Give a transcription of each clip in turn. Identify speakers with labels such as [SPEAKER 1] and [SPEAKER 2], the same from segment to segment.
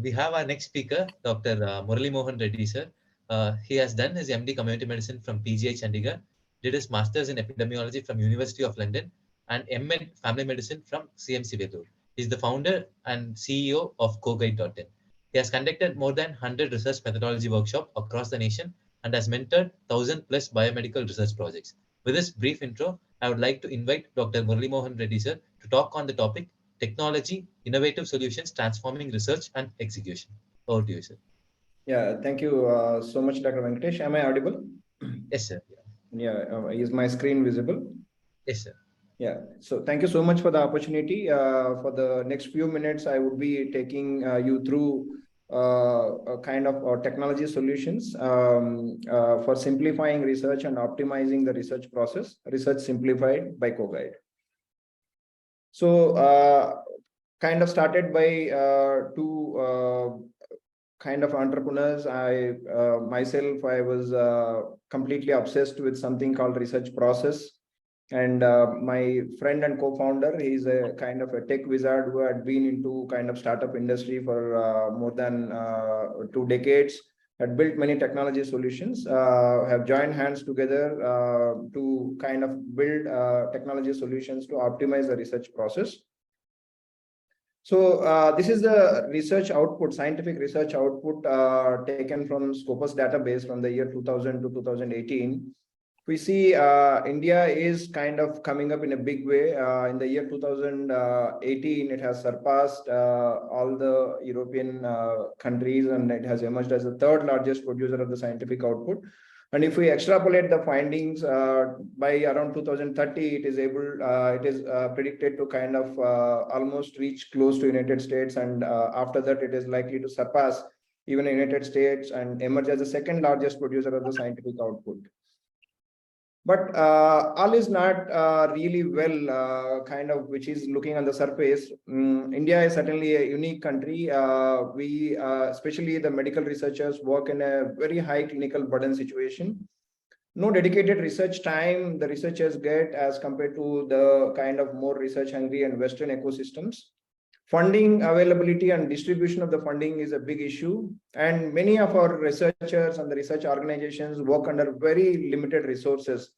[SPEAKER 1] We have our next speaker, Dr. Murali Mohan Reddy, sir. He has done his MD Community Medicine from PGI Chandigarh, did his Masters in Epidemiology from University of London, and MEd Family Medicine from CMC Vedur. He is the founder and CEO of CoGuide.in. He has conducted more than 100 research methodology workshops across the nation and has mentored 1,000 plus biomedical research projects. With this brief intro, I would like to invite Dr. Murali Mohan Reddy, sir, to talk on the topic technology, innovative solutions transforming research and execution. Over to you, sir.
[SPEAKER 2] Yeah, thank you so much, Dr. Venkatesh. Am I audible?
[SPEAKER 1] Yes, sir.
[SPEAKER 2] Yeah, is my screen visible?
[SPEAKER 1] Yes, sir.
[SPEAKER 2] Yeah, so thank you so much for the opportunity. For the next few minutes, I would be taking you through a kind of technology solutions for simplifying research and optimizing the research process, research simplified by CoGuide. So kind of started by two kind of entrepreneurs. I myself, I was completely obsessed with something called research process. And my friend and co-founder, he's a kind of a tech wizard who had been into kind of startup industry for more than 2 decades, had built many technology solutions, have joined hands together to kind of build technology solutions to optimize the research process. So this is the research output, scientific research output taken from Scopus database from the year 2000 to 2018. We see India is kind of coming up in a big way. In the year 2018, it has surpassed all the European countries, and it has emerged as the third largest producer of the scientific output. And if we extrapolate the findings by around 2030, it is predicted to kind of almost reach close to United States, and after that, it is likely to surpass even the United States and emerge as the second largest producer of the scientific output. But all is not really well, kind of, which is looking on the surface. India is certainly a unique country. We, especially the medical researchers, work in a very high clinical burden situation. No dedicated research time the researchers get as compared to the kind of more research hungry and Western ecosystems. Funding availability and distribution of the funding is a big issue. And many of our researchers and the research organizations work under very limited resources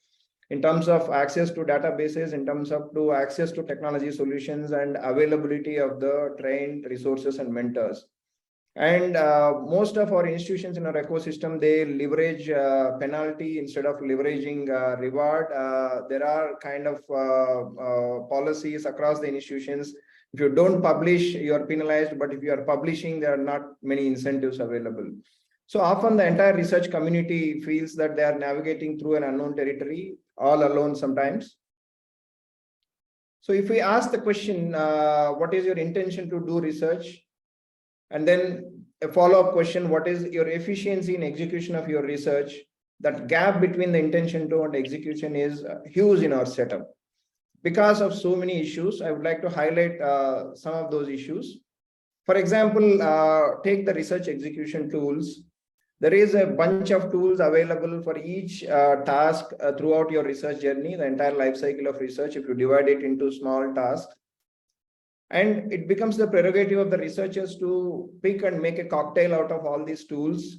[SPEAKER 2] in terms of access to databases, in terms of access to technology solutions and availability of the trained resources and mentors. And most of our institutions in our ecosystem, they leverage penalty instead of leveraging reward. There are kind of policies across the institutions. If you don't publish, you are penalized, but if you are publishing, there are not many incentives available. So often the entire research community feels that they are navigating through an unknown territory, all alone sometimes. So if we ask the question, what is your intention to do research? And then a follow-up question, what is your efficiency in execution of your research? That gap between the intention to and execution is huge in our setup. Because of so many issues, I would like to highlight some of those issues. For example, take the research execution tools. There is a bunch of tools available for each task throughout your research journey, the entire life cycle of research, if you divide it into small tasks. And it becomes the prerogative of the researchers to pick and make a cocktail out of all these tools.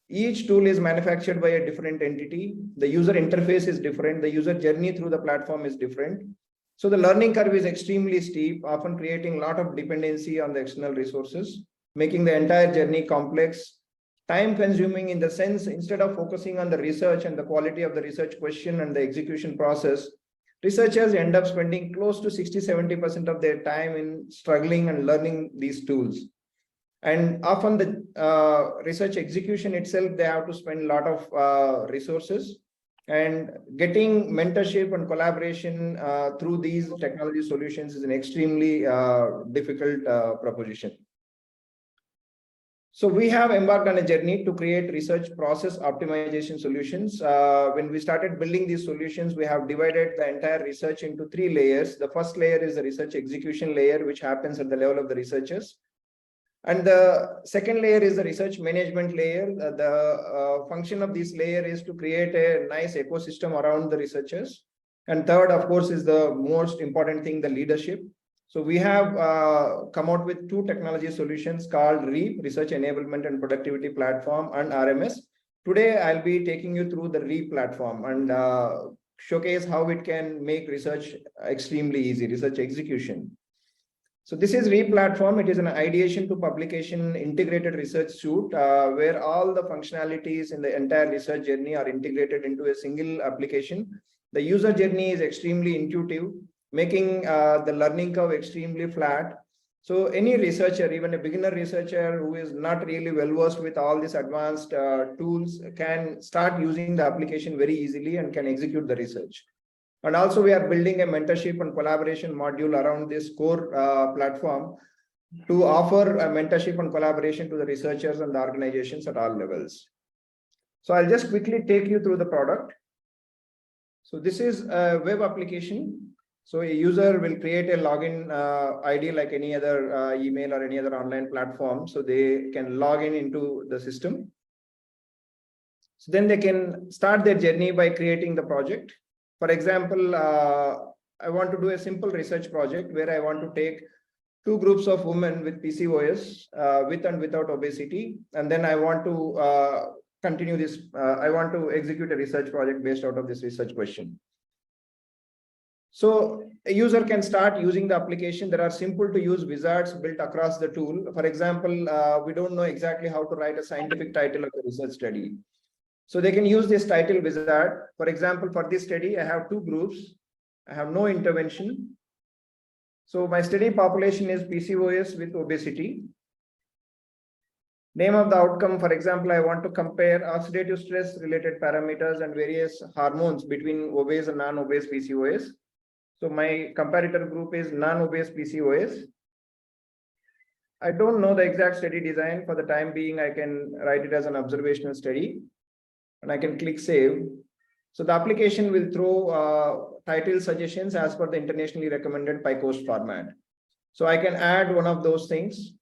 [SPEAKER 2] Each tool is manufactured by a different entity. The user interface is different. The user journey through the platform is different. So the learning curve is extremely steep, often creating a lot of dependency on the external resources, making the entire journey complex, time consuming in the sense, instead of focusing on the research and the quality of the research question and the execution process, researchers end up spending close to 60–70% of their time in struggling and learning these tools. And often the research execution itself, they have to spend a lot of resources, and getting mentorship and collaboration through these technology solutions is an extremely difficult proposition. So we have embarked on a journey to create research process optimization solutions. When we started building these solutions, we have divided the entire research into 3 layers. The first layer is the research execution layer, which happens at the level of the researchers. And the second layer is the research management layer. The function of this layer is to create a nice ecosystem around the researchers. And third, of course, is the most important thing, the leadership. So we have come out with two technology solutions called REAP, Research Enablement and Productivity Platform, and RMS. Today, I'll be taking you through the REAP platform and showcase how it can make research extremely easy, research execution. So this is REAP platform. It is an ideation to publication integrated research suite where all the functionalities in the entire research journey are integrated into a single application. The user journey is extremely intuitive, making the learning curve extremely flat. So any researcher, even a beginner researcher who is not really well versed with all these advanced tools, can start using the application very easily and can execute the research. And also we are building a mentorship and collaboration module around this core platform to offer a mentorship and collaboration to the researchers and the organizations at all levels. So I'll just quickly take you through the product. So this is a web application. So a user will create a login ID like any other email or any other online platform. So they can log into the system. So then they can start their journey by creating the project. For example, I want to do a simple research project where I want to take two groups of women with PCOS, with and without obesity. And then I want to continue this. I want to execute a research project based out of this research question. So a user can start using the application. There are simple to use wizards built across the tool. For example, we don't know exactly how to write a scientific title of a research study. So they can use this title wizard. For example, for this study, I have two groups. I have no intervention. So my study population is PCOS with obesity. Name of the outcome, for example, I want to compare oxidative stress related parameters and various hormones between obese and non-obese PCOS. So my comparator group is non-obese PCOS. I don't know the exact study design. For the time being, I can write it as an observational study and I can click save. So the application will throw title suggestions as per the internationally recommended PyCoast format. So I can add one of those things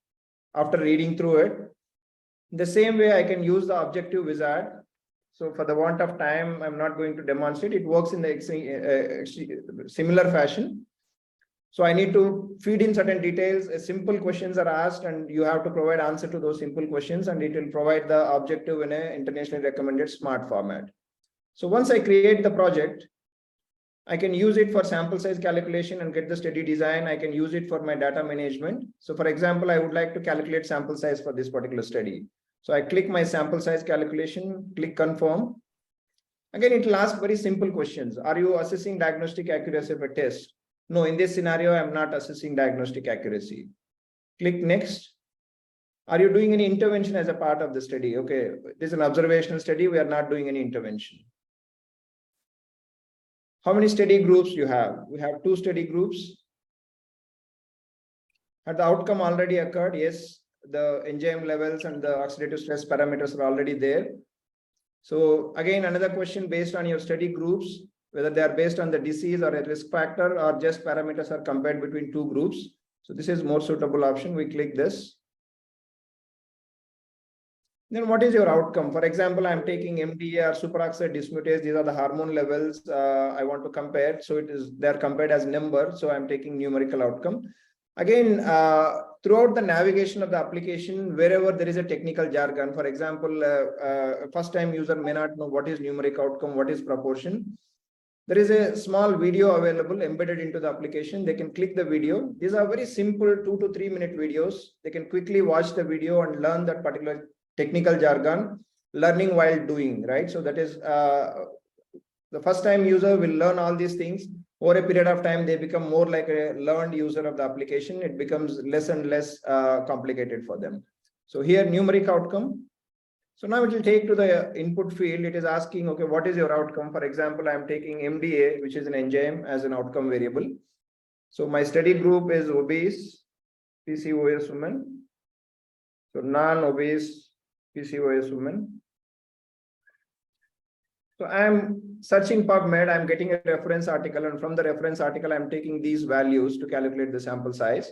[SPEAKER 2] after reading through it. The same way I can use the objective wizard. So for the want of time, I'm not going to demonstrate. It works in the similar fashion. So I need to feed in certain details. Simple questions are asked and you have to provide answer to those simple questions and it will provide the objective in an internationally recommended smart format. So once I create the project, I can use it for sample size calculation and get the study design. I can use it for my data management. So for example, I would like to calculate sample size for this particular study. So I click my sample size calculation, click confirm. Again, it will ask very simple questions. Are you assessing diagnostic accuracy of a test? No, in this scenario, I'm not assessing diagnostic accuracy. Click next. Are you doing any intervention as a part of the study? Okay, this is an observational study. We are not doing any intervention. How many study groups you have? We have 2 study groups. Had the outcome already occurred? Yes, the enzyme levels and the oxidative stress parameters are already there. So again, another question based on your study groups, whether they are based on the disease or a risk factor or just parameters are compared between 2 groups. So this is more suitable option. We click this. Then what is your outcome? For example, I'm taking MDA or superoxide dismutase. These are the hormone levels I want to compare. So they're compared as number. So I'm taking numerical outcome. Again, throughout the navigation of the application, wherever there is a technical jargon, for example, first time user may not know what is numeric outcome, what is proportion. There is a small video available embedded into the application. They can click the video. These are very simple 2 to 3 minute videos. They can quickly watch the video and learn that particular technical jargon, learning while doing, right? So that is the first time user will learn all these things. Over a period of time, they become more like a learned user of the application. It becomes less and less complicated for them. So here, numeric outcome. So now it will take to the input field. It is asking, okay, what is your outcome? For example, I'm taking MDA, which is an enzyme, as an outcome variable. So my study group is obese, PCOS women. So non-obese PCOS women. So I'm searching PubMed, I'm getting a reference article, and from the reference article, I'm taking these values to calculate the sample size.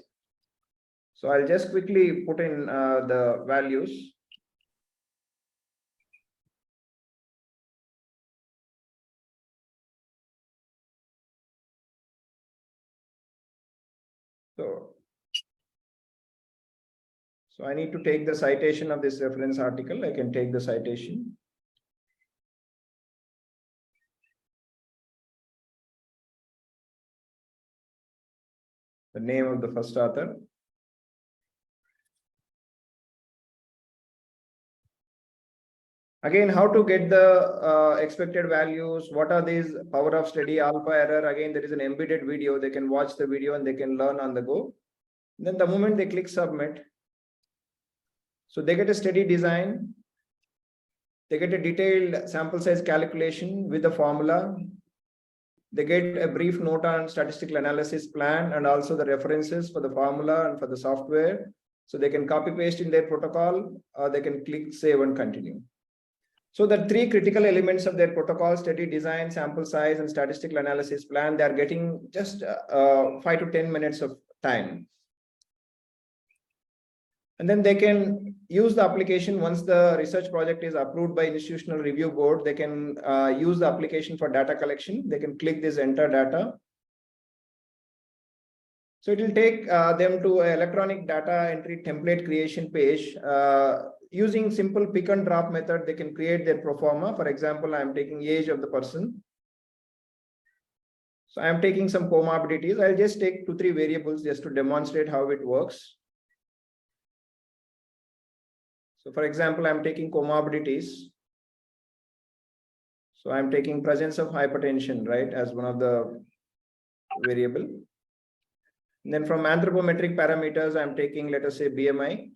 [SPEAKER 2] So I'll just quickly put in the values. So I need to take the citation of this reference article. I can take the citation. The name of the first author. Again, how to get the expected values? What are these power of study, alpha, error? Again, there is an embedded video. They can watch the video and they can learn on the go. Then the moment they click submit, so they get a study design. They get a detailed sample size calculation with the formula. They get a brief note on statistical analysis plan and also the references for the formula and for the software. So they can copy paste in their protocol or they can click save and continue. So the three critical elements of their protocol: study design, sample size, and statistical analysis plan, they are getting just 5 to 10 minutes of time. And then they can use the application once the research project is approved by institutional review board. They can use the application for data collection. They can click this enter data. So it will take them to an electronic data entry template creation page. Using simple pick and drop method, they can create their pro forma. For example, I'm taking age of the person. So I'm taking some comorbidities. I'll just take 2-3 variables just to demonstrate how it works. So for example, I'm taking comorbidities. So I'm taking presence of hypertension, right, as one of the variable. And then from anthropometric parameters, I'm taking, let us say, BMI.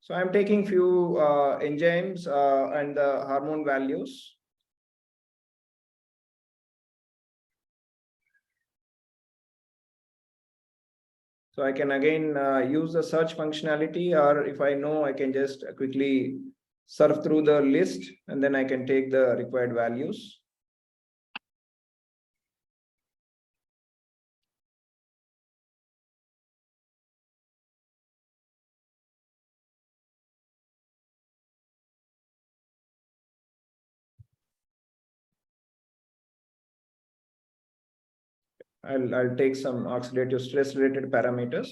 [SPEAKER 2] So I'm taking few enzymes and the hormone values. So I can again use the search functionality, or if I know, I can just quickly surf through the list and then I can take the required values. I'll take some oxidative stress related parameters.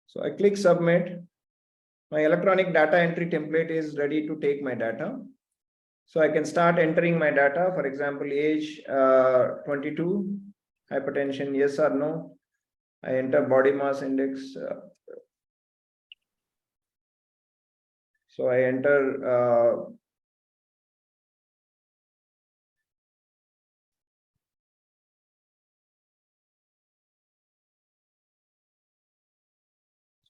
[SPEAKER 2] So I click submit. My electronic data entry template is ready to take my data. So I can start entering my data. For example, age 22, hypertension, yes or no. I enter body mass index. So I enter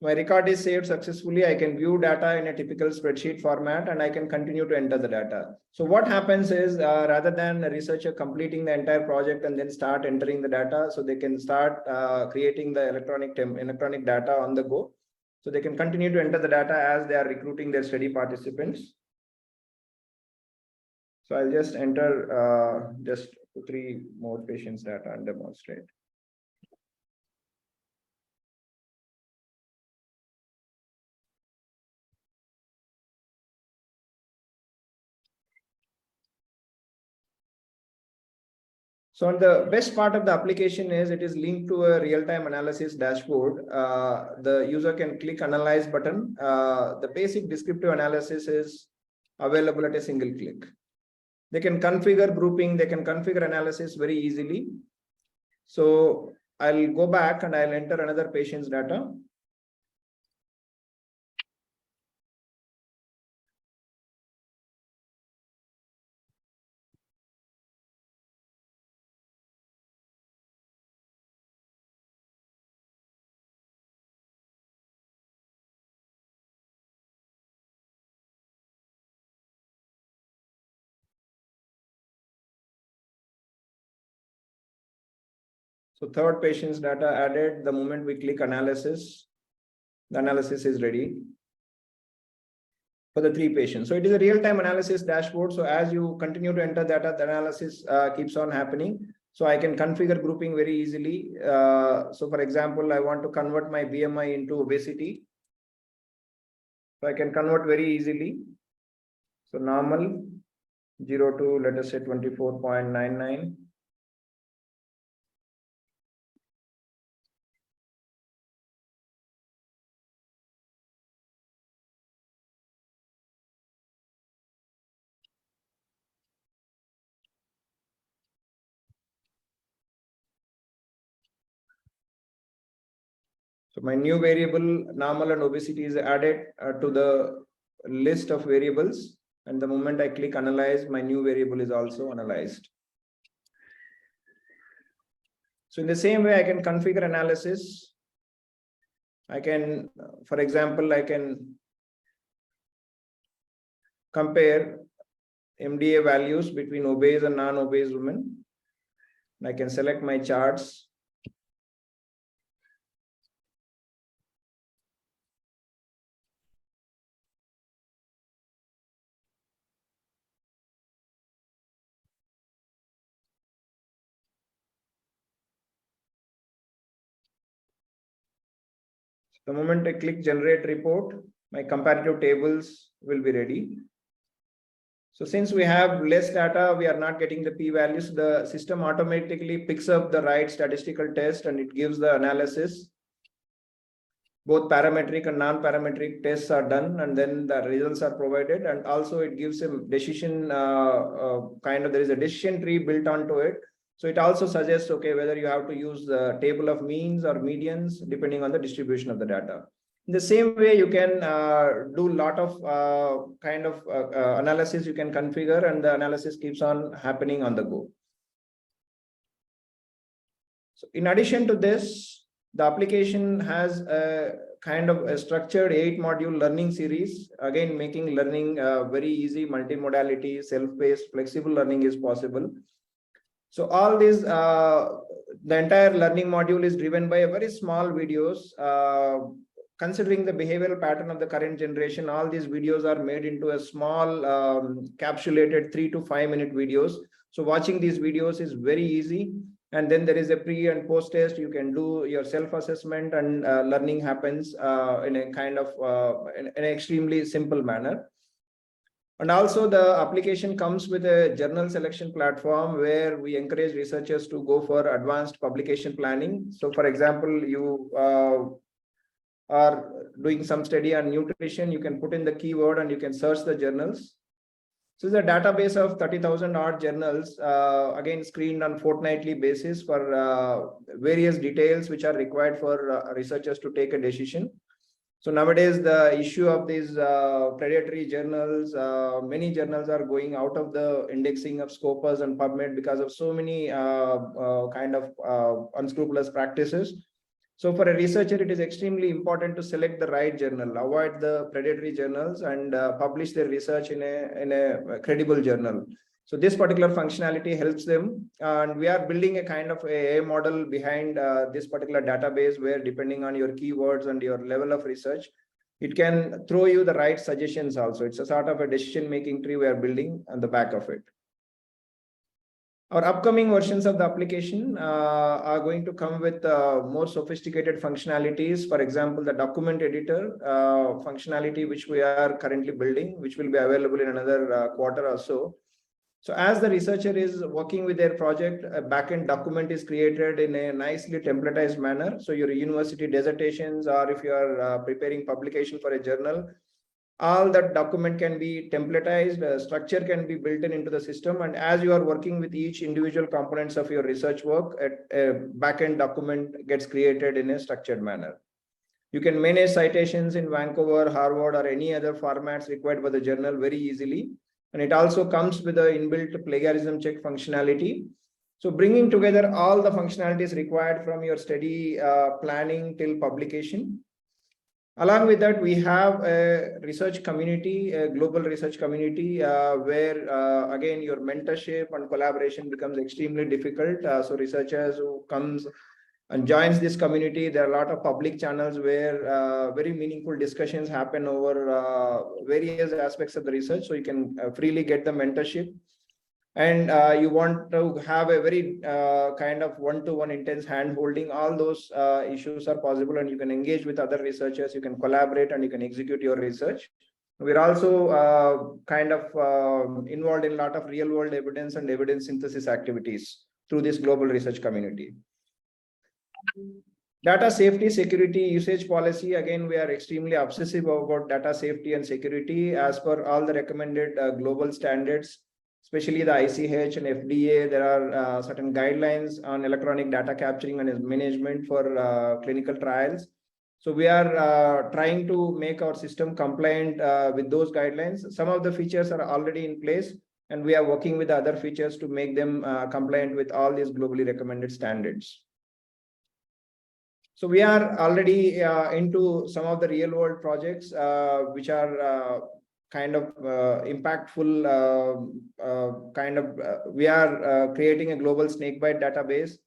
[SPEAKER 2] my record is saved successfully. I can view data in a typical spreadsheet format and I can continue to enter the data. So what happens is rather than a researcher completing the entire project and then start entering the data, so they can start creating the electronic data on the go. So they can continue to enter the data as they are recruiting their study participants. So I'll just enter just 3 more patients data and demonstrate. So the best part of the application is it is linked to a real-time analysis dashboard. The user can click analyze button. The basic descriptive analysis is available at a single click. They can configure grouping, they can configure analysis very easily. So I'll go back and I'll enter another patient's data. So third patient's data added. The moment we click analysis, the analysis is ready for the 3 patients. So it is a real-time analysis dashboard. So as you continue to enter data, the analysis keeps on happening. So I can configure grouping very easily. So for example, I want to convert my BMI into obesity. So I can convert very easily. So normal 0 to, let us say, 24.99. So my new variable normal and obesity is added to the list of variables. And the moment I click analyze, my new variable is also analyzed. So in the same way, I can configure analysis. I can, for example, I can compare MDA values between obese and non-obese women. I can select my charts. The moment I click generate report, my comparative tables will be ready. So since we have less data, we are not getting the p-values. The system automatically picks up the right statistical test and it gives the analysis. Both parametric and non-parametric tests are done, and then the results are provided. And also it gives a decision there is a decision tree built onto it. So it also suggests, okay, whether you have to use the table of means or medians, depending on the distribution of the data. In the same way, you can do a lot of analysis you can configure, and the analysis keeps on happening on the go. So in addition to this, the application has a kind of a structured 8-module learning series, again, making learning very easy, multimodality, self-paced, flexible learning is possible. So all these, the entire learning module is driven by a very small videos. Considering the behavioral pattern of the current generation, all these videos are made into a small capsulated 3 to 5 minute videos. So watching these videos is very easy. And then there is a pre and post test. You can do your self-assessment, and learning happens in a kind of in an extremely simple manner. And also the application comes with a journal selection platform where we encourage researchers to go for advanced publication planning. So for example, you are doing some study on nutrition, you can put in the keyword and you can search the journals. So it's a database of 30,000 odd journals, again screened on fortnightly basis for various details which are required for researchers to take a decision. So nowadays, the issue of these predatory journals, many journals are going out of the indexing of Scopus and PubMed because of so many unscrupulous practices. So for a researcher, it is extremely important to select the right journal, avoid the predatory journals, and publish their research in a credible journal. So this particular functionality helps them, and we are building a kind of a model behind this particular database where, depending on your keywords and your level of research, it can throw you the right suggestions also. It's a sort of a decision-making tree we are building on the back of it. Our upcoming versions of the application are going to come with more sophisticated functionalities. For example, the document editor functionality, which we are currently building, which will be available in another quarter or so. So as the researcher is working with their project, a backend document is created in a nicely templatized manner. So your university dissertations, or if you are preparing publication for a journal, all that document can be templatized, structure can be built into the system. And as you are working with each individual components of your research work, a backend document gets created in a structured manner. You can manage citations in Vancouver, Harvard, or any other formats required by the journal very easily. And it also comes with an inbuilt plagiarism check functionality. So bringing together all the functionalities required from your study planning till publication. Along with that, we have a research community, a global research community, where again, your mentorship and collaboration becomes extremely difficult. So researchers who comes and joins this community, there are a lot of public channels where very meaningful discussions happen over various aspects of the research. So you can freely get the mentorship. and you want to have a very kind of one-to-one intense hand-holding, all those issues are possible, and you can engage with other researchers, you can collaborate, and you can execute your research. We're also kind of involved in a lot of real-world evidence and evidence synthesis activities through this global research community. Data safety, security, usage policy. Again, we are extremely obsessive about data safety and security as per all the recommended global standards, especially the ICH and FDA. There are certain guidelines on electronic data capturing and management for clinical trials. So we are trying to make our system compliant with those guidelines. Some of the features are already in place, and we are working with the other features to make them compliant with all these globally recommended standards. So we are already into some of the real world projects, which are kind of impactful, we are creating a global snakebite database.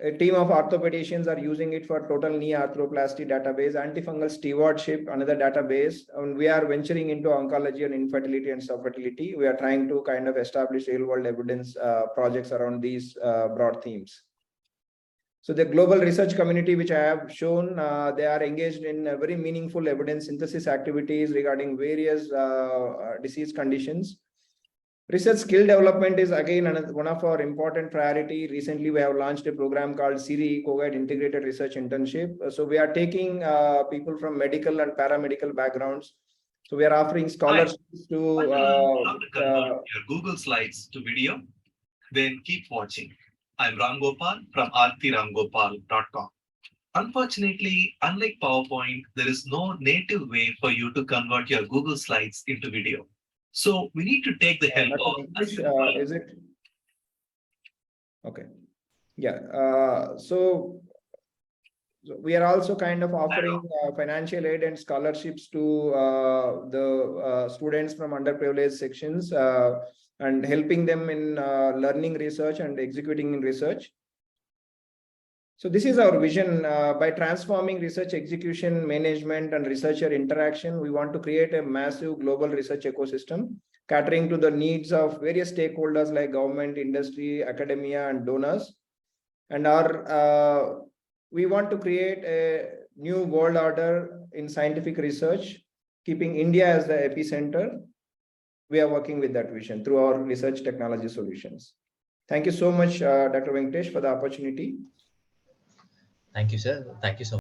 [SPEAKER 2] A team of orthopedicians are using it for total knee arthroplasty database, antifungal stewardship, another database, and we are venturing into oncology and infertility and subfertility. We are trying to kind of establish real world evidence projects around these broad themes. So the global research community, which I have shown, they are engaged in very meaningful evidence synthesis activities regarding various disease conditions. Research skill development is again one of our important priority. Recently, we have launched a program called CIRI, Co-Guide Integrated Research Internship. So we are taking people from medical and paramedical backgrounds. So we are offering scholarships to
[SPEAKER 3] convert your Google Slides to video. Then keep watching. I'm Ram Gopal from artiramgopal.com. Unfortunately, unlike PowerPoint, there is no native way for you to convert your Google Slides into video. So we need to take the help of
[SPEAKER 2] English, is it? Okay. Yeah. So we are also kind of offering financial aid and scholarships to the students from underprivileged sections and helping them in learning research and executing in research. So this is our vision. By transforming research execution, management, and researcher interaction, we want to create a massive global research ecosystem, catering to the needs of various stakeholders like government, industry, academia, and donors. And we want to create a new world order in scientific research, keeping India as the epicenter. We are working with that vision through our research technology solutions. Thank you so much, Dr. Venkatesh, for the opportunity.
[SPEAKER 1] Thank you, sir. Thank you so much.